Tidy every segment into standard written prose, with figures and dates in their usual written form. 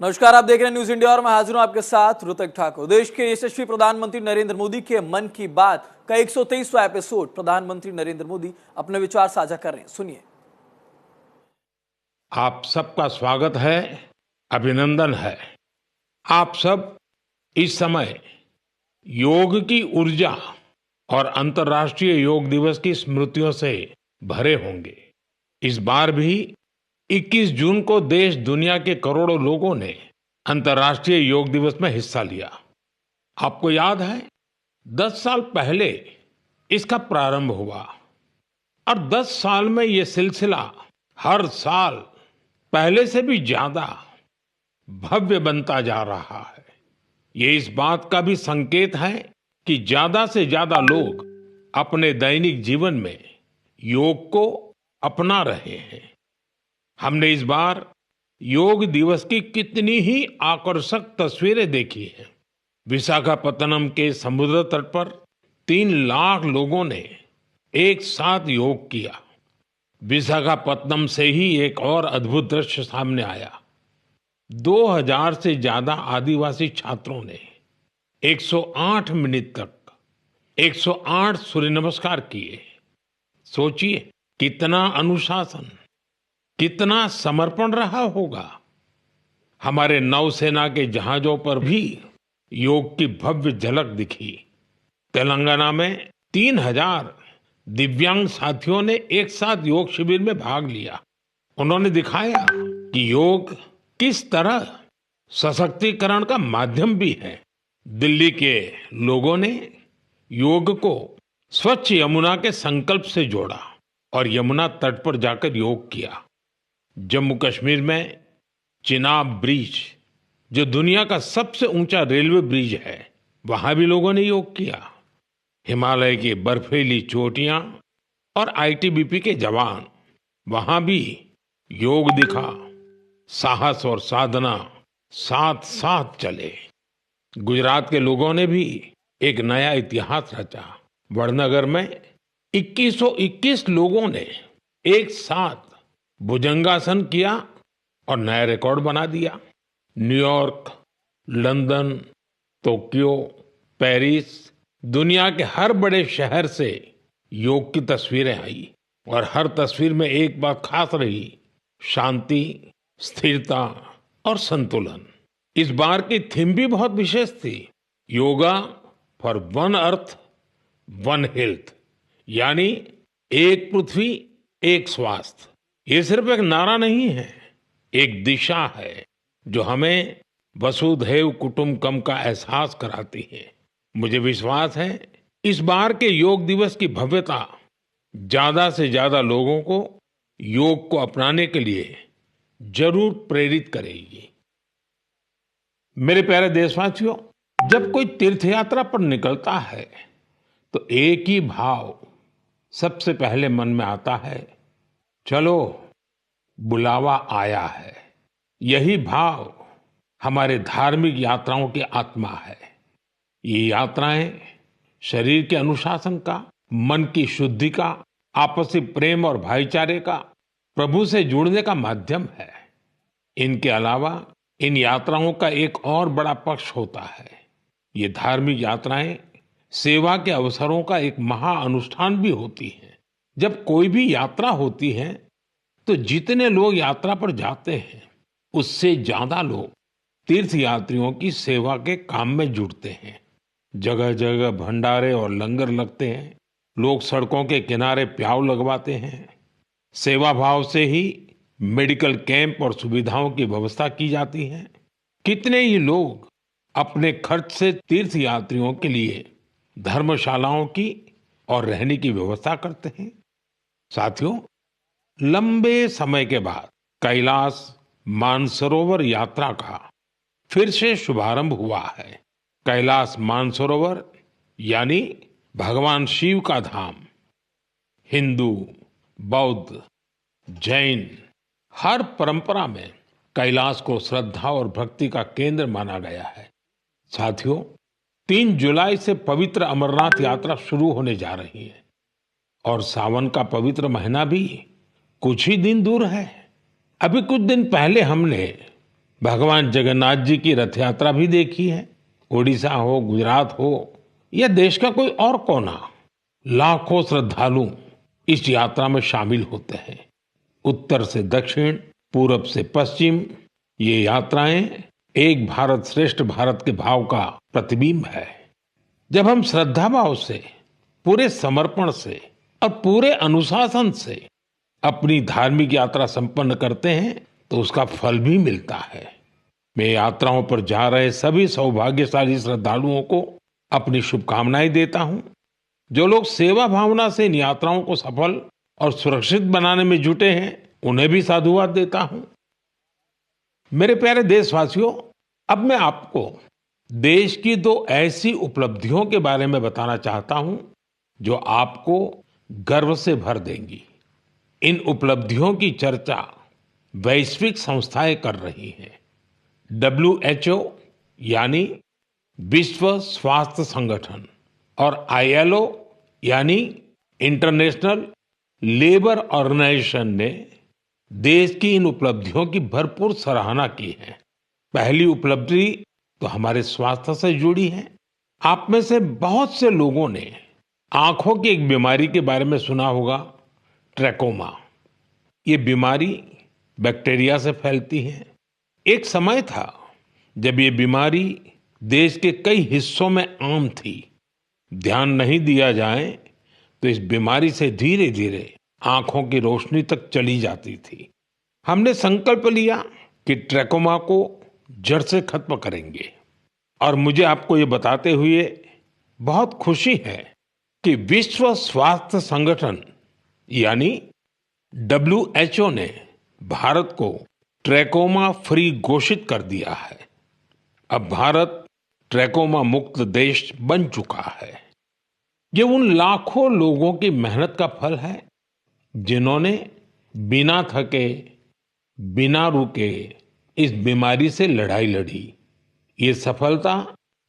नमस्कार, आप देख रहे हैं न्यूज इंडिया और मैं हाजिर हूं आपके साथ ऋतिक ठाकुर। देश के यशस्वी प्रधानमंत्री नरेंद्र मोदी के मन की बात का 123वां एपिसोड। प्रधानमंत्री नरेंद्र मोदी अपने विचार साझा कर रहे हैं, सुनिए। आप सबका स्वागत है, अभिनंदन है। आप सब इस समय योग की ऊर्जा और अंतर्राष्ट्रीय योग दिवस की स्मृतियों से भरे होंगे। इस बार भी 21 जून को देश दुनिया के करोड़ों लोगों ने अंतर्राष्ट्रीय योग दिवस में हिस्सा लिया। आपको याद है, 10 साल पहले इसका प्रारंभ हुआ और 10 साल में ये सिलसिला हर साल पहले से भी ज्यादा भव्य बनता जा रहा है। ये इस बात का भी संकेत है कि ज्यादा से ज्यादा लोग अपने दैनिक जीवन में योग को अपना रहे हैं। हमने इस बार योग दिवस की कितनी ही आकर्षक तस्वीरें देखी हैं। विशाखापत्तनम के समुद्र तट पर 3 लाख लोगों ने एक साथ योग किया। विशाखापत्तनम से ही एक और अद्भुत दृश्य सामने आया। 2000 से ज्यादा आदिवासी छात्रों ने 108 मिनट तक 108 सूर्य नमस्कार किए। सोचिए, कितना अनुशासन, कितना समर्पण रहा होगा। हमारे नौसेना के जहाजों पर भी योग की भव्य झलक दिखी। तेलंगाना में 3000 दिव्यांग साथियों ने एक साथ योग शिविर में भाग लिया। उन्होंने दिखाया कि योग किस तरह सशक्तिकरण का माध्यम भी है। दिल्ली के लोगों ने योग को स्वच्छ यमुना के संकल्प से जोड़ा और यमुना तट पर जाकर योग किया। जम्मू कश्मीर में चिनाब ब्रिज, जो दुनिया का सबसे ऊंचा रेलवे ब्रिज है, वहां भी लोगों ने योग किया। हिमालय की बर्फीली चोटियां और आईटीबीपी के जवान, वहां भी योग दिखा। साहस और साधना साथ साथ चले। गुजरात के लोगों ने भी एक नया इतिहास रचा। वडनगर में 2121 लोगों ने एक साथ भुजंगासन किया और नया रिकॉर्ड बना दिया। न्यूयॉर्क, लंदन, टोक्यो, पेरिस, दुनिया के हर बड़े शहर से योग की तस्वीरें आई और हर तस्वीर में एक बात खास रही: शांति, स्थिरता और संतुलन। इस बार की थीम भी बहुत विशेष थी। Yoga for one earth one health, यानी एक पृथ्वी एक स्वास्थ्य। ये सिर्फ एक नारा नहीं है, एक दिशा है जो हमें वसुधैव कुटुंबकम का एहसास कराती है। मुझे विश्वास है इस बार के योग दिवस की भव्यता ज्यादा से ज्यादा लोगों को योग को अपनाने के लिए जरूर प्रेरित करेगी। मेरे प्यारे देशवासियों, जब कोई तीर्थ यात्रा पर निकलता है तो एक ही भाव सबसे पहले मन में आता है: चलो, बुलावा आया है। यही भाव हमारे धार्मिक यात्राओं की आत्मा है। ये यात्राएं शरीर के अनुशासन का, मन की शुद्धि का, आपसी प्रेम और भाईचारे का, प्रभु से जुड़ने का माध्यम है। इनके अलावा इन यात्राओं का एक और बड़ा पक्ष होता है। ये धार्मिक यात्राएं सेवा के अवसरों का एक महाअनुष्ठान भी होती हैं। जब कोई भी यात्रा होती है तो जितने लोग यात्रा पर जाते हैं, उससे ज्यादा लोग तीर्थ यात्रियों की सेवा के काम में जुड़ते हैं। जगह जगह भंडारे और लंगर लगते हैं। लोग सड़कों के किनारे प्याऊ लगवाते हैं। सेवा भाव से ही मेडिकल कैंप और सुविधाओं की व्यवस्था की जाती है। कितने ही लोग अपने खर्च से तीर्थ यात्रियों के लिए धर्मशालाओं की और रहने की व्यवस्था करते हैं। साथियों, लंबे समय के बाद कैलाश मानसरोवर यात्रा का फिर से शुभारंभ हुआ है। कैलाश मानसरोवर यानी भगवान शिव का धाम। हिंदू, बौद्ध, जैन हर परंपरा में कैलाश को श्रद्धा और भक्ति का केंद्र माना गया है। साथियों, 3 जुलाई से पवित्र अमरनाथ यात्रा शुरू होने जा रही है और सावन का पवित्र महीना भी कुछ ही दिन दूर है। अभी कुछ दिन पहले हमने भगवान जगन्नाथ जी की रथ यात्रा भी देखी है। ओडिशा हो, गुजरात हो या देश का कोई और कोना, लाखों श्रद्धालु इस यात्रा में शामिल होते हैं। उत्तर से दक्षिण, पूरब से पश्चिम, ये यात्राएं एक भारत श्रेष्ठ भारत के भाव का प्रतिबिंब है। जब हम श्रद्धा भाव से, पूरे समर्पण से और पूरे अनुशासन से अपनी धार्मिक यात्रा संपन्न करते हैं तो उसका फल भी मिलता है। मैं यात्राओं पर जा रहे सभी सौभाग्यशाली श्रद्धालुओं को अपनी शुभकामनाएं देता हूं। जो लोग सेवा भावना से इन यात्राओं को सफल और सुरक्षित बनाने में जुटे हैं, उन्हें भी साधुवाद देता हूं। मेरे प्यारे देशवासियों, अब मैं आपको देश की दो ऐसी उपलब्धियों के बारे में बताना चाहता हूं जो आपको गर्व से भर देंगी। इन उपलब्धियों की चर्चा वैश्विक संस्थाएं कर रही हैं। WHO यानी विश्व स्वास्थ्य संगठन और ILO यानी इंटरनेशनल लेबर ऑर्गेनाइजेशन ने देश की इन उपलब्धियों की भरपूर सराहना की है। पहली उपलब्धि तो हमारे स्वास्थ्य से जुड़ी है। आप में से बहुत से लोगों ने आंखों की एक बीमारी के बारे में सुना होगा, ट्रैकोमा। ये बीमारी बैक्टीरिया से फैलती है। एक समय था जब ये बीमारी देश के कई हिस्सों में आम थी। ध्यान नहीं दिया जाए तो इस बीमारी से धीरे धीरे आंखों की रोशनी तक चली जाती थी। हमने संकल्प लिया कि ट्रैकोमा को जड़ से खत्म करेंगे और मुझे आपको ये बताते हुए बहुत खुशी है कि विश्व स्वास्थ्य संगठन यानी WHO ने भारत को ट्रैकोमा फ्री घोषित कर दिया है। अब भारत ट्रैकोमा मुक्त देश बन चुका है। ये उन लाखों लोगों की मेहनत का फल है जिन्होंने बिना थके, बिना रुके इस बीमारी से लड़ाई लड़ी। ये सफलता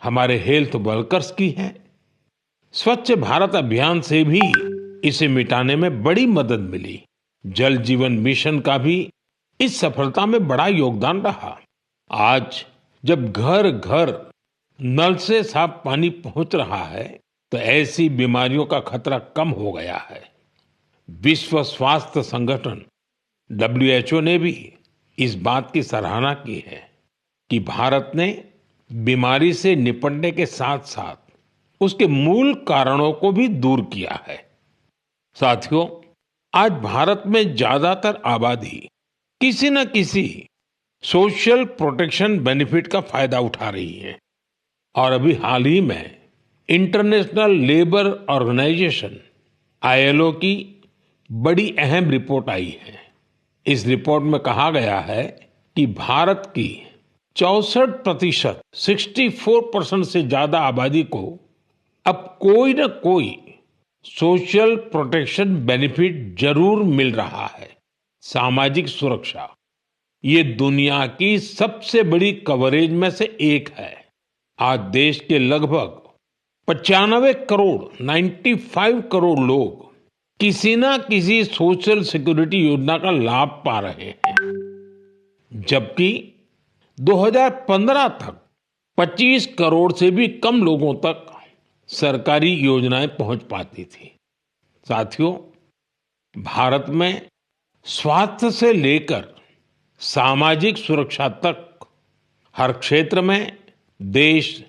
हमारे हेल्थ वर्कर्स की है। स्वच्छ भारत अभियान से भी इसे मिटाने में बड़ी मदद मिली। जल जीवन मिशन का भी इस सफलता में बड़ा योगदान रहा। आज जब घर घर नल से साफ पानी पहुंच रहा है तो ऐसी बीमारियों का खतरा कम हो गया है। विश्व स्वास्थ्य संगठन WHO ने भी इस बात की सराहना की है कि भारत ने बीमारी से निपटने के साथ साथ उसके मूल कारणों को भी दूर किया है। साथियों, आज भारत में ज्यादातर आबादी किसी न किसी सोशल प्रोटेक्शन बेनिफिट का फायदा उठा रही है और अभी हाल ही में इंटरनेशनल लेबर ऑर्गेनाइजेशन ILO की बड़ी अहम रिपोर्ट आई है। इस रिपोर्ट में कहा गया है कि भारत की 64%, 64% से ज्यादा आबादी को अब कोई न कोई सोशल प्रोटेक्शन बेनिफिट जरूर मिल रहा है। सामाजिक सुरक्षा ये दुनिया की सबसे बड़ी कवरेज में से एक है। आज देश के लगभग 95 करोड़ 95 करोड़ लोग किसी ना किसी सोशल सिक्योरिटी योजना का लाभ पा रहे हैं, जबकि 2015 तक 25 करोड़ से भी कम लोगों तक सरकारी योजनाएं पहुंच पाती थी। साथियों, भारत में स्वास्थ्य से लेकर सामाजिक सुरक्षा तक हर क्षेत्र में देश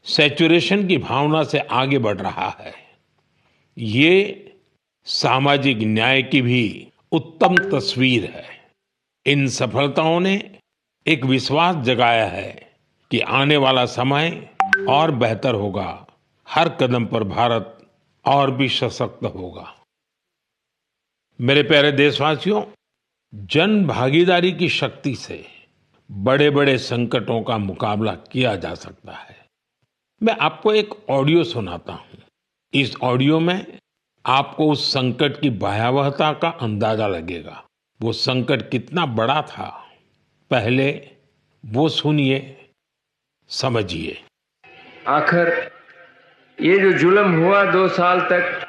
सैचुरेशन की भावना से आगे बढ़ रहा है। ये सामाजिक न्याय की भी उत्तम तस्वीर है। इन सफलताओं ने एक विश्वास जगाया है कि आने वाला समय और बेहतर होगा। हर कदम पर भारत और भी सशक्त होगा। मेरे प्यारे देशवासियों, जन भागीदारी की शक्ति से बड़े बड़े संकटों का मुकाबला किया जा सकता है। मैं आपको एक ऑडियो सुनाता हूं। इस ऑडियो में आपको उस संकट की भयावहता का अंदाजा लगेगा। वो संकट कितना बड़ा था, पहले वो सुनिए, समझिए। आखिर ये जो जुल्म हुआ 2 साल तक,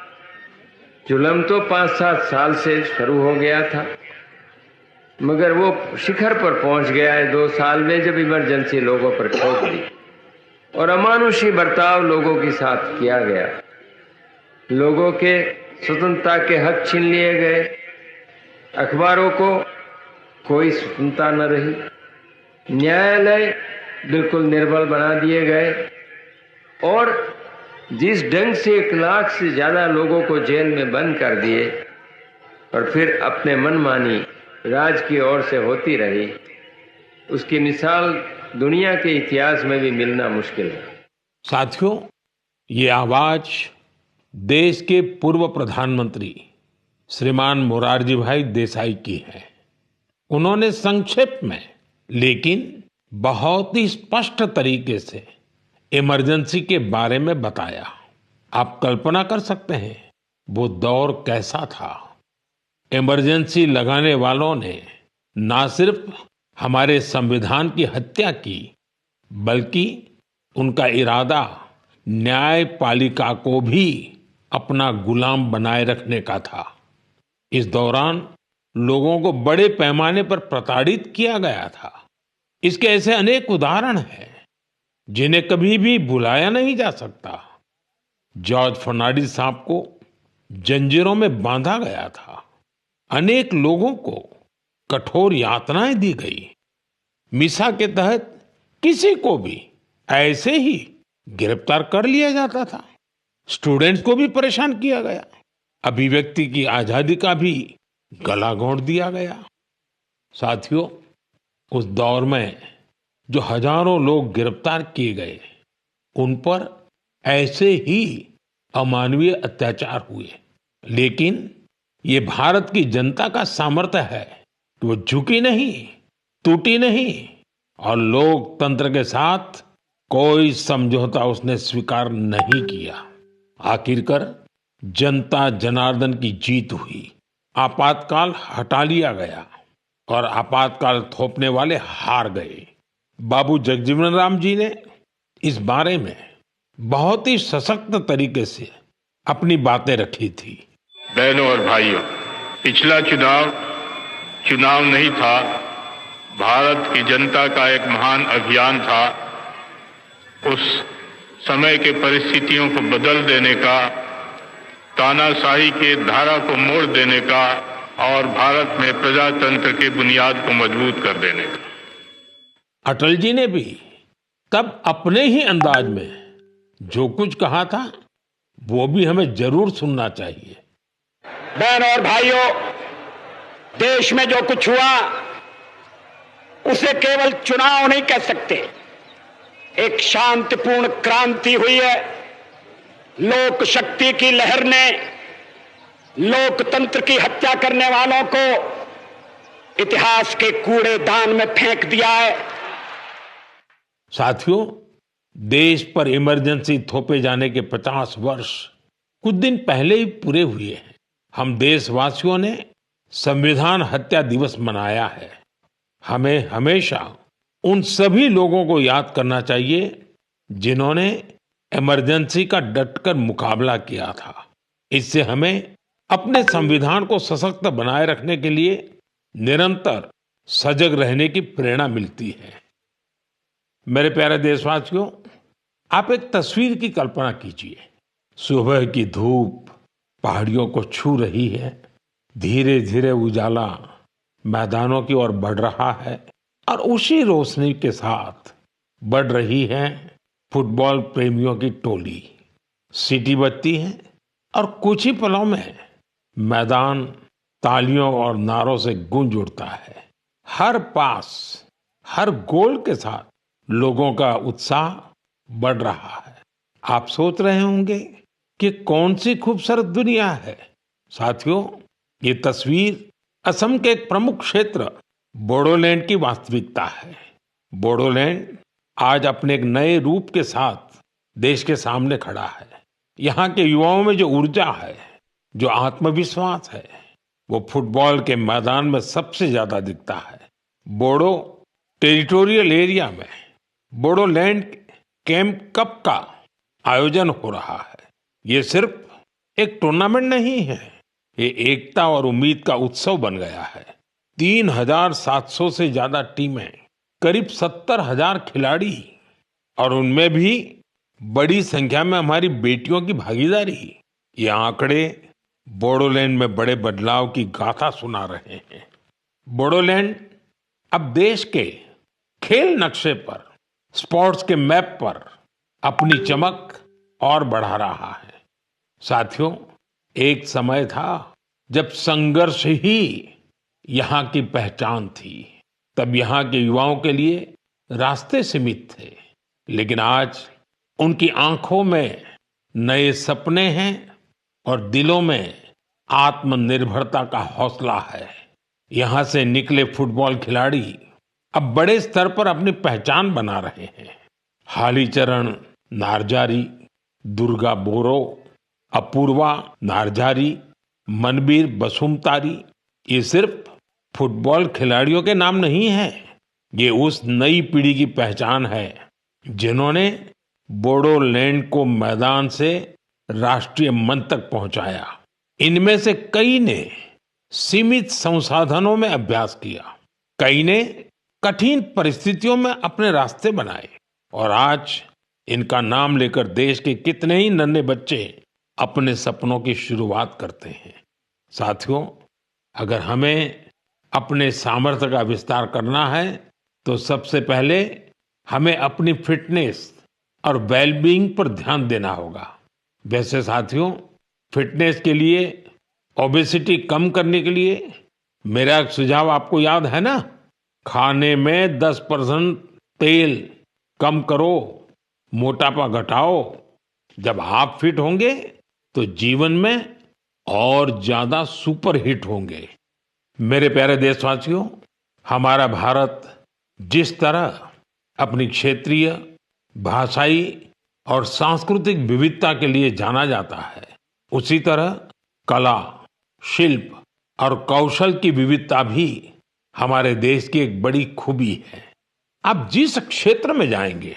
जुल्म तो 5-7 साल से शुरू हो गया था। मगर वो शिखर पर पहुंच गया है 2 साल में, जब इमरजेंसी लोगों पर ठोक दी और अमानुषी बर्ताव लोगों के साथ किया गया। लोगों के स्वतंत्रता के हक छीन लिए गए, अखबारों को कोई स्वतंत्रता न रही, न्यायालय बिल्कुल निर्बल बना दिए गए और जिस ढंग से 1 लाख से ज्यादा लोगों को जेल में बंद कर दिए और फिर अपने मनमानी राज की ओर से होती रही, उसकी मिसाल दुनिया के इतिहास में भी मिलना मुश्किल है। साथियों, ये आवाज देश के पूर्व प्रधानमंत्री श्रीमान मोरारजी भाई देसाई की है। उन्होंने संक्षेप में लेकिन बहुत ही स्पष्ट तरीके से इमरजेंसी के बारे में बताया। आप कल्पना कर सकते हैं वो दौर कैसा था। इमरजेंसी लगाने वालों ने ना सिर्फ हमारे संविधान की हत्या की, बल्कि उनका इरादा न्यायपालिका को भी अपना गुलाम बनाए रखने का था। इस दौरान लोगों को बड़े पैमाने पर प्रताड़ित किया गया था। इसके ऐसे अनेक उदाहरण हैं जिन्हें कभी भी भुलाया नहीं जा सकता। जॉर्ज फर्नांडिस साहब को जंजीरों में बांधा गया था। अनेक लोगों को कठोर यातनाएं दी गई। मिसा के तहत किसी को भी ऐसे ही गिरफ्तार कर लिया जाता था। स्टूडेंट्स को भी परेशान किया गया। अभिव्यक्ति की आजादी का भी गला घोंट दिया गया। साथियों, उस दौर में जो हजारों लोग गिरफ्तार किए गए, उन पर ऐसे ही अमानवीय अत्याचार हुए। लेकिन ये भारत की जनता का सामर्थ्य है कि वो झुकी नहीं, टूटी नहीं और लोकतंत्र के साथ कोई समझौता उसने स्वीकार नहीं किया। आखिरकार जनता जनार्दन की जीत हुई। आपातकाल हटा लिया गया और आपातकाल थोपने वाले हार गए। बाबू जगजीवन राम जी ने इस बारे में बहुत ही सशक्त तरीके से अपनी बातें रखी थी। बहनों और भाइयों, पिछला चुनाव नहीं था, भारत की जनता का एक महान अभियान था। उस समय के परिस्थितियों को बदल देने का, तानाशाही के धारा को मोड़ देने का और भारत में प्रजातंत्र की बुनियाद को मजबूत कर देने का। अटल जी ने भी तब अपने ही अंदाज में जो कुछ कहा था वो भी हमें जरूर सुनना चाहिए। बहनों और भाइयों, देश में जो कुछ हुआ उसे केवल चुनाव नहीं कह सकते। एक शांतिपूर्ण क्रांति हुई है। लोक शक्ति की लहर ने लोकतंत्र की हत्या करने वालों को इतिहास के कूड़ेदान में फेंक दिया है। साथियों, देश पर इमरजेंसी थोपे जाने के 50 वर्ष कुछ दिन पहले ही पूरे हुए हैं। हम देशवासियों ने संविधान हत्या दिवस मनाया है। हमें हमेशा उन सभी लोगों को याद करना चाहिए जिन्होंने इमरजेंसी का डटकर मुकाबला किया था। इससे हमें अपने संविधान को सशक्त बनाए रखने के लिए निरंतर सजग रहने की प्रेरणा मिलती है। मेरे प्यारे देशवासियों, आप एक तस्वीर की कल्पना कीजिए। सुबह की धूप पहाड़ियों को छू रही है। धीरे धीरे उजाला मैदानों की ओर बढ़ रहा है और उसी रोशनी के साथ बढ़ रही है फुटबॉल प्रेमियों की टोली। सीटी बजती है और कुछ ही पलों में मैदान तालियों और नारों से गूंज उठता है। हर पास, हर गोल के साथ लोगों का उत्साह बढ़ रहा है। आप सोच रहे होंगे कि कौन सी खूबसूरत दुनिया है। साथियों, ये तस्वीर असम के एक प्रमुख क्षेत्र बोडोलैंड की वास्तविकता है। बोडोलैंड आज अपने एक नए रूप के साथ देश के सामने खड़ा है। यहाँ के युवाओं में जो ऊर्जा है, जो आत्मविश्वास है, वो फुटबॉल के मैदान में सबसे ज्यादा दिखता है। बोडो टेरिटोरियल एरिया में बोडोलैंड कैंप कप का आयोजन हो रहा है। ये सिर्फ एक टूर्नामेंट नहीं है, ये एकता और उम्मीद का उत्सव बन गया है। 3,700 से ज्यादा टीमें, करीब 70,000 खिलाड़ी और उनमें भी बड़ी संख्या में हमारी बेटियों की भागीदारी। ये आंकड़े बोडोलैंड में बड़े बदलाव की गाथा सुना रहे हैं। बोडोलैंड अब देश के खेल नक्शे पर, स्पोर्ट्स के मैप पर अपनी चमक और बढ़ा रहा है। साथियों, एक समय था जब संघर्ष ही यहाँ की पहचान थी। तब यहाँ के युवाओं के लिए रास्ते सीमित थे, लेकिन आज उनकी आंखों में नए सपने हैं और दिलों में आत्मनिर्भरता का हौसला है। यहाँ से निकले फुटबॉल खिलाड़ी अब बड़े स्तर पर अपनी पहचान बना रहे हैं। हालीचरण नार्जारी, दुर्गा बोरो, अपूर्वा नार्जारी, मनबीर बसुमतारी, ये सिर्फ फुटबॉल खिलाड़ियों के नाम नहीं है, ये उस नई पीढ़ी की पहचान है जिन्होंने बोडोलैंड को मैदान से राष्ट्रीय मंच तक पहुंचाया। इनमें से कई ने सीमित संसाधनों में अभ्यास किया, कई ने कठिन परिस्थितियों में अपने रास्ते बनाए और आज इनका नाम लेकर देश के कितने ही नन्हे बच्चे अपने सपनों की शुरुआत करते हैं। साथियों, अगर हमें अपने सामर्थ्य का विस्तार करना है तो सबसे पहले हमें अपनी फिटनेस और वेलबीइंग पर ध्यान देना होगा। वैसे साथियों, फिटनेस के लिए, ओबेसिटी कम करने के लिए मेरा एक सुझाव आपको याद है ना? खाने में 10% तेल कम करो, मोटापा घटाओ। जब आप फिट होंगे तो जीवन में और ज्यादा सुपर हिट होंगे। मेरे प्यारे देशवासियों, हमारा भारत जिस तरह अपनी क्षेत्रीय, भाषाई और सांस्कृतिक विविधता के लिए जाना जाता है, उसी तरह कला, शिल्प और कौशल की विविधता भी हमारे देश की एक बड़ी खूबी है। आप जिस क्षेत्र में जाएंगे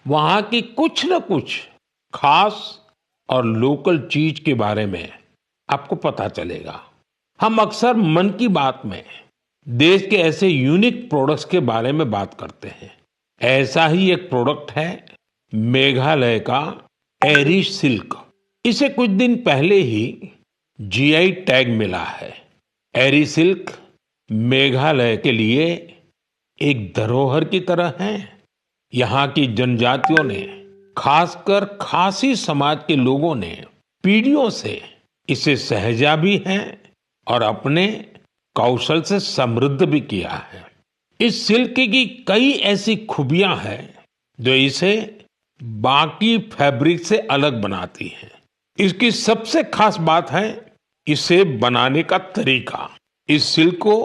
वहां की कुछ न कुछ खास और लोकल चीज के बारे में आपको पता चलेगा। हम अक्सर मन की बात में देश के ऐसे यूनिक प्रोडक्ट्स के बारे में बात करते हैं। ऐसा ही एक प्रोडक्ट है मेघालय का एरी सिल्क। इसे कुछ दिन पहले ही जीआई टैग मिला है। एरी सिल्क मेघालय के लिए एक धरोहर की तरह है। यहाँ की जनजातियों ने, खासकर खासी समाज के लोगों ने पीढ़ियों से इसे सहेजा भी है और अपने कौशल से समृद्ध भी किया है। इस सिल्क की कई ऐसी खूबियां हैं जो इसे बाकी फैब्रिक से अलग बनाती हैं। इसकी सबसे खास बात है इसे बनाने का तरीका। इस सिल्क को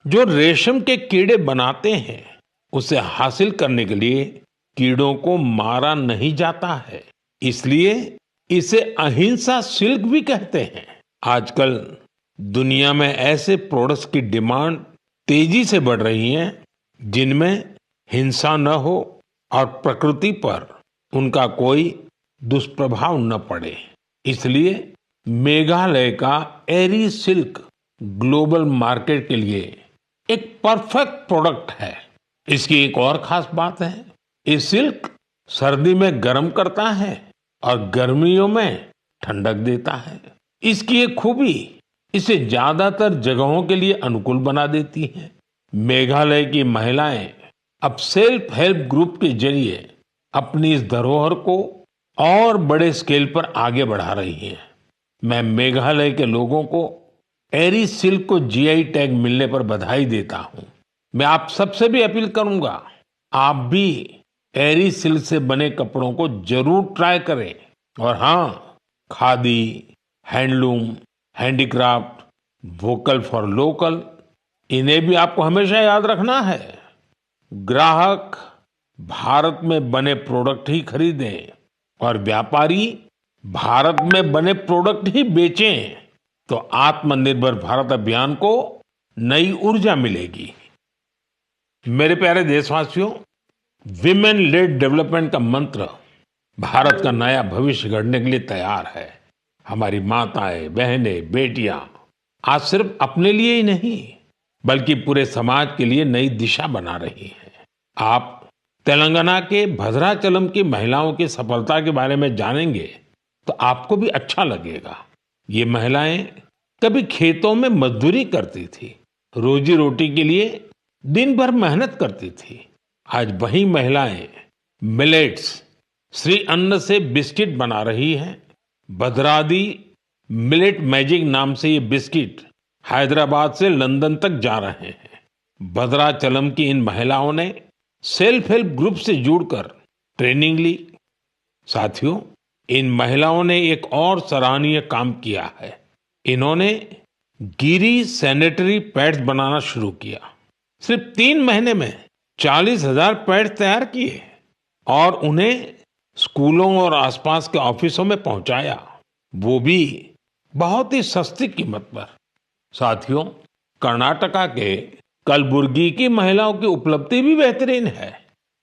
जो रेशम के कीड़े बनाते हैं, उसे हासिल करने के लिए कीड़ों को मारा नहीं जाता है, इसलिए इसे अहिंसा सिल्क भी कहते हैं। आजकल दुनिया में ऐसे प्रोडक्ट्स की डिमांड तेजी से बढ़ रही है जिनमें हिंसा न हो और प्रकृति पर उनका कोई दुष्प्रभाव न पड़े। इसलिए मेघालय का एरी सिल्क ग्लोबल मार्केट के लिए एक परफेक्ट प्रोडक्ट है। इसकी एक और खास बात है, ये सिल्क सर्दी में गर्म करता है और गर्मियों में ठंडक देता है। इसकी एक खूबी इसे ज्यादातर जगहों के लिए अनुकूल बना देती है। मेघालय की महिलाएं अब सेल्फ हेल्प ग्रुप के जरिए अपनी इस धरोहर को और बड़े स्केल पर आगे बढ़ा रही हैं। मैं मेघालय के लोगों को एरी सिल्क को जीआई टैग मिलने पर बधाई देता हूं। मैं आप सबसे भी अपील करूंगा, आप भी एरी सिल्क से बने कपड़ों को जरूर ट्राई करें। और हाँ, khadi, handloom, handicraft, vocal for local, इन्हें भी आपको हमेशा याद रखना है। ग्राहक भारत में बने प्रोडक्ट ही खरीदें और व्यापारी भारत में बने प्रोडक्ट ही बेचें, तो आत्मनिर्भर भारत अभियान को नई ऊर्जा मिलेगी। मेरे प्यारे देशवासियों, विमेन लेड डेवलपमेंट का मंत्र भारत का नया भविष्य गढ़ने के लिए तैयार है। हमारी माताएं, बहनें, बेटियां आज सिर्फ अपने लिए ही नहीं बल्कि पूरे समाज के लिए नई दिशा बना रही हैं। आप तेलंगाना के भद्राचलम की महिलाओं की सफलता के बारे में जानेंगे तो आपको भी अच्छा लगेगा। ये महिलाएं कभी खेतों में मजदूरी करती थी, रोजी रोटी के लिए दिन भर मेहनत करती थी। आज वही महिलाएं मिलेट्स, श्री अन्न से बिस्किट बना रही हैं। भद्रादी मिलेट मैजिक नाम से ये बिस्किट हैदराबाद से लंदन तक जा रहे हैं। भद्राचलम की इन महिलाओं ने सेल्फ हेल्प ग्रुप से जुड़कर ट्रेनिंग ली। साथियों, इन महिलाओं ने एक और सराहनीय काम किया है। इन्होंने गिरी सैनिटरी पैड्स बनाना शुरू किया। सिर्फ 3 महीने में 40,000 पैड्स तैयार किए और उन्हें स्कूलों और आसपास के ऑफिसों में पहुंचाया, वो भी बहुत ही सस्ती कीमत पर। साथियों, कर्नाटका के कलबुर्गी की महिलाओं की उपलब्धि भी बेहतरीन है।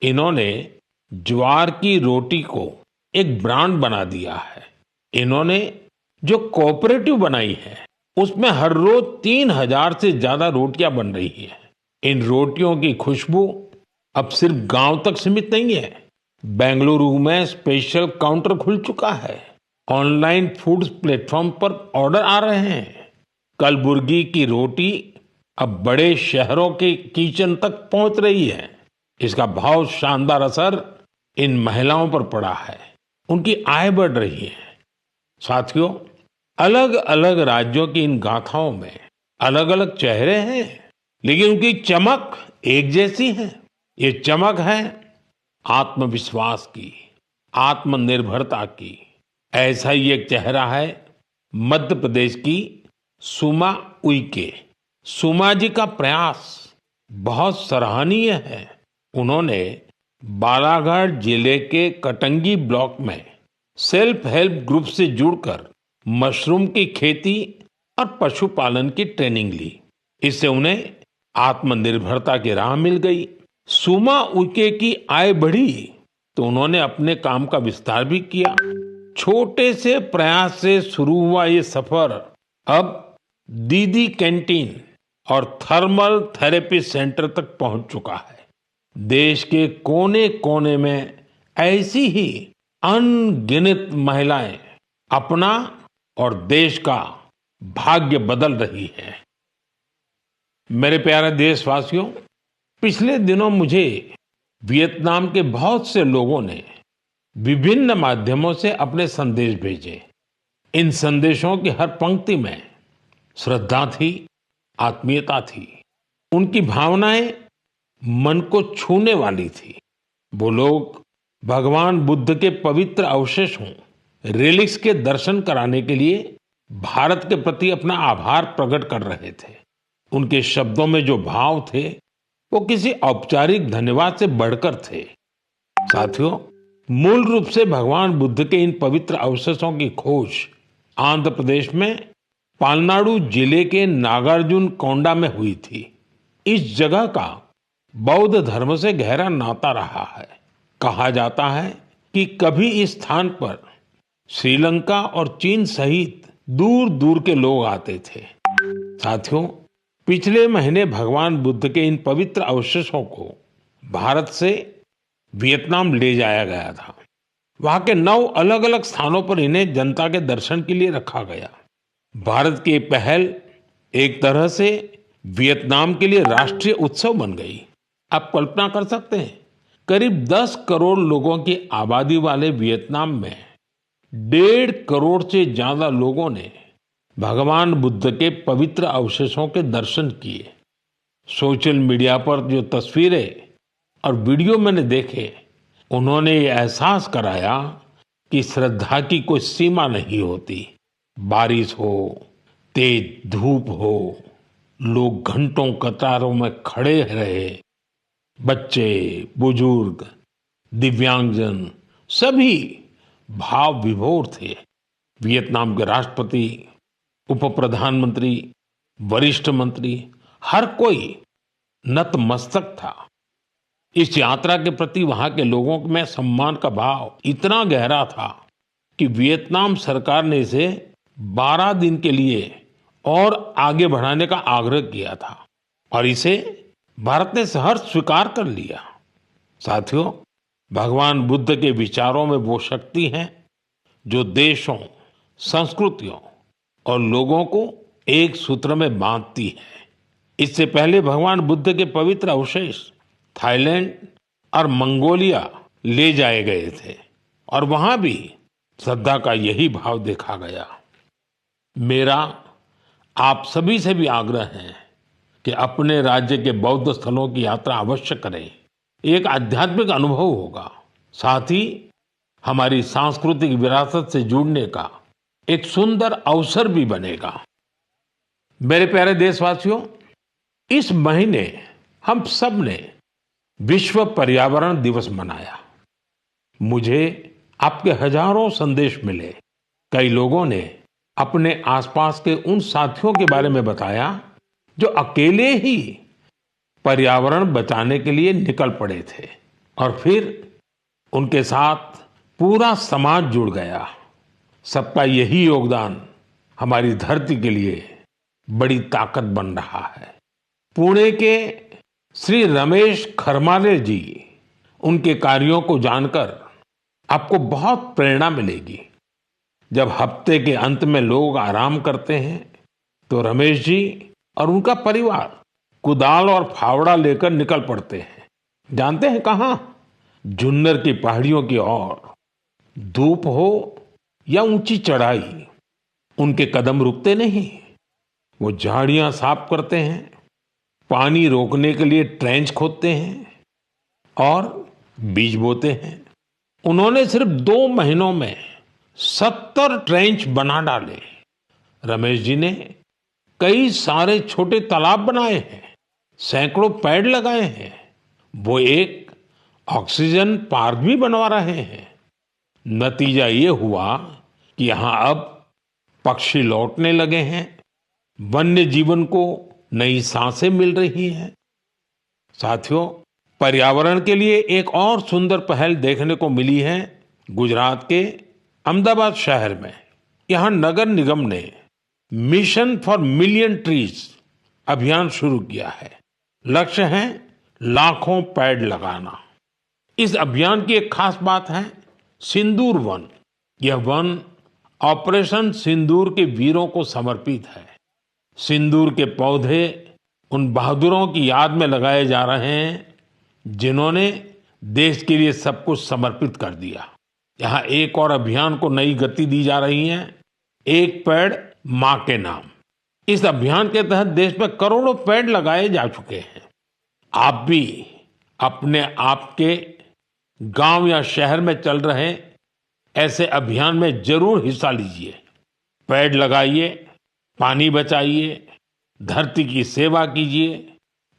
इन्होंने ज्वार की रोटी को एक ब्रांड बना दिया है। इन्होंने जो कोऑपरेटिव बनाई है उसमें हर रोज 3,000 से ज्यादा रोटियां बन रही है। इन रोटियों की खुशबू अब सिर्फ गांव तक सीमित नहीं है। बेंगलुरु में स्पेशल काउंटर खुल चुका है। ऑनलाइन फूड प्लेटफॉर्म पर ऑर्डर आ रहे हैं। कलबुर्गी की रोटी अब बड़े शहरों के किचन तक पहुंच रही है। इसका बहुत शानदार असर इन महिलाओं पर पड़ा है। उनकी आय बढ़ रही है। साथियों, अलग अलग राज्यों की इन गाथाओं में अलग अलग चेहरे हैं, लेकिन उनकी चमक एक जैसी है। ये चमक है आत्मविश्वास की, आत्मनिर्भरता की। ऐसा ही एक चेहरा है मध्य प्रदेश की सुमा उइके। सुमा जी का प्रयास बहुत सराहनीय है। उन्होंने बालाघाट जिले के कटंगी ब्लॉक में सेल्फ हेल्प ग्रुप से जुड़कर मशरूम की खेती और पशुपालन की ट्रेनिंग ली। इससे उन्हें आत्मनिर्भरता की राह मिल गई। सुमा उइके की आय बढ़ी तो उन्होंने अपने काम का विस्तार भी किया। छोटे से प्रयास से शुरू हुआ ये सफर अब दीदी कैंटीन और थर्मल थेरेपी सेंटर तक पहुंच चुका है। देश के कोने कोने में ऐसी ही अनगिनत महिलाएं अपना और देश का भाग्य बदल रही हैं। मेरे प्यारे देशवासियों, पिछले दिनों मुझे वियतनाम के बहुत से लोगों ने विभिन्न माध्यमों से अपने संदेश भेजे। इन संदेशों की हर पंक्ति में श्रद्धा थी, आत्मीयता थी। उनकी भावनाएं मन को छूने वाली थी। वो लोग भगवान बुद्ध के पवित्र अवशेषों, रिलिक्स के दर्शन कराने के लिए भारत के प्रति अपना आभार प्रकट कर रहे थे। उनके शब्दों में जो भाव थे वो किसी औपचारिक धन्यवाद से बढ़कर थे। साथियों, मूल रूप से भगवान बुद्ध के इन पवित्र अवशेषों की खोज आंध्र प्रदेश में पालनाडु जिले के नागार्जुन कोंडा में हुई थी। इस जगह का बौद्ध धर्म से गहरा नाता रहा है। कहा जाता है कि कभी इस स्थान पर श्रीलंका और चीन सहित दूर दूर के लोग आते थे। साथियों, पिछले महीने भगवान बुद्ध के इन पवित्र अवशेषों को भारत से वियतनाम ले जाया गया था। वहां के 9 अलग अलग स्थानों पर इन्हें जनता के दर्शन के लिए रखा गया। भारत की पहल एक तरह से वियतनाम के लिए राष्ट्रीय उत्सव बन गई। आप कल्पना कर सकते हैं, करीब 10 करोड़ लोगों की आबादी वाले वियतनाम में 1.5 करोड़ से ज्यादा लोगों ने भगवान बुद्ध के पवित्र अवशेषों के दर्शन किए। सोशल मीडिया पर जो तस्वीरें और वीडियो मैंने देखे, उन्होंने ये एहसास कराया कि श्रद्धा की कोई सीमा नहीं होती। बारिश हो, तेज धूप हो, लोग घंटों कतारों में खड़े रहे। बच्चे, बुजुर्ग, दिव्यांगजन सभी भाव विभोर थे। वियतनाम के राष्ट्रपति, उप प्रधानमंत्री, वरिष्ठ मंत्री, हर कोई नतमस्तक था। इस यात्रा के प्रति वहां के लोगों में सम्मान का भाव इतना गहरा था कि वियतनाम सरकार ने इसे 12 दिन के लिए और आगे बढ़ाने का आग्रह किया था। और इसे भारत ने सहर्ष स्वीकार कर लिया। साथियों, भगवान बुद्ध के विचारों में वो शक्ति है जो देशों, संस्कृतियों और लोगों को एक सूत्र में बांधती है। इससे पहले भगवान बुद्ध के पवित्र अवशेष थाईलैंड और मंगोलिया ले जाए गए थे और वहां भी श्रद्धा का यही भाव देखा गया। मेरा आप सभी से भी आग्रह है कि अपने राज्य के बौद्ध स्थलों की यात्रा अवश्य करें। एक आध्यात्मिक अनुभव होगा, साथ ही हमारी सांस्कृतिक विरासत से जुड़ने का एक सुंदर अवसर भी बनेगा। मेरे प्यारे देशवासियों, इस महीने हम सब ने विश्व पर्यावरण दिवस मनाया। मुझे आपके हजारों संदेश मिले। कई लोगों ने अपने आसपास के उन साथियों के बारे में बताया जो अकेले ही पर्यावरण बचाने के लिए निकल पड़े थे और फिर उनके साथ पूरा समाज जुड़ गया। सबका यही योगदान हमारी धरती के लिए बड़ी ताकत बन रहा है। पुणे के श्री रमेश खरमाले जी, उनके कार्यों को जानकर आपको बहुत प्रेरणा मिलेगी। जब हफ्ते के अंत में लोग आराम करते हैं तो रमेश जी और उनका परिवार कुदाल और फावड़ा लेकर निकल पड़ते हैं। जानते हैं कहाँ? जुन्नर की पहाड़ियों की ओर। धूप हो या ऊंची चढ़ाई, उनके कदम रुकते नहीं। वो झाड़ियां साफ करते हैं, पानी रोकने के लिए ट्रेंच खोदते हैं और बीज बोते हैं। उन्होंने सिर्फ 2 महीनों में 70 ट्रेंच बना डाले। रमेश जी ने कई सारे छोटे तालाब बनाए हैं, सैकड़ों पेड़ लगाए हैं। वो एक ऑक्सीजन पार्क भी बनवा रहे हैं। नतीजा ये हुआ कि यहाँ अब पक्षी लौटने लगे हैं, वन्य जीवन को नई सांसें मिल रही हैं। साथियों, पर्यावरण के लिए एक और सुंदर पहल देखने को मिली है गुजरात के अहमदाबाद शहर में। यहाँ नगर निगम ने मिशन फॉर मिलियन ट्रीज अभियान शुरू किया है। लक्ष्य है लाखों पेड़ लगाना। इस अभियान की एक खास बात है सिंदूर वन। यह वन ऑपरेशन सिंदूर के वीरों को समर्पित है। सिंदूर के पौधे उन बहादुरों की याद में लगाए जा रहे हैं जिन्होंने देश के लिए सब कुछ समर्पित कर दिया। यहाँ एक और अभियान को नई गति दी जा रही है, एक पेड़ मां के नाम। इस अभियान के तहत देश में करोड़ों पेड़ लगाए जा चुके हैं। आप भी अपने आप के गांव या शहर में चल रहे ऐसे अभियान में जरूर हिस्सा लीजिए। पेड़ लगाइए, पानी बचाइए, धरती की सेवा कीजिए,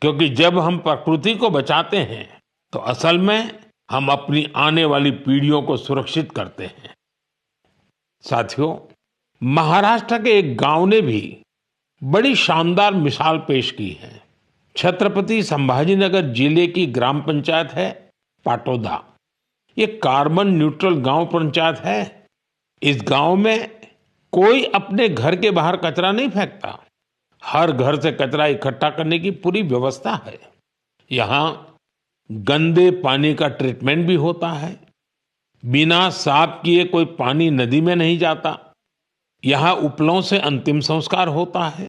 क्योंकि जब हम प्रकृति को बचाते हैं तो असल में हम अपनी आने वाली पीढ़ियों को सुरक्षित करते हैं। साथियों, महाराष्ट्र के एक गांव ने भी बड़ी शानदार मिसाल पेश की है। छत्रपति संभाजीनगर जिले की ग्राम पंचायत है पाटोदा। ये कार्बन न्यूट्रल गांव पंचायत है। इस गांव में कोई अपने घर के बाहर कचरा नहीं फेंकता। हर घर से कचरा इकट्ठा करने की पूरी व्यवस्था है। यहाँ गंदे पानी का ट्रीटमेंट भी होता है। बिना साफ किए कोई पानी नदी में नहीं जाता। यहाँ उपलों से अंतिम संस्कार होता है।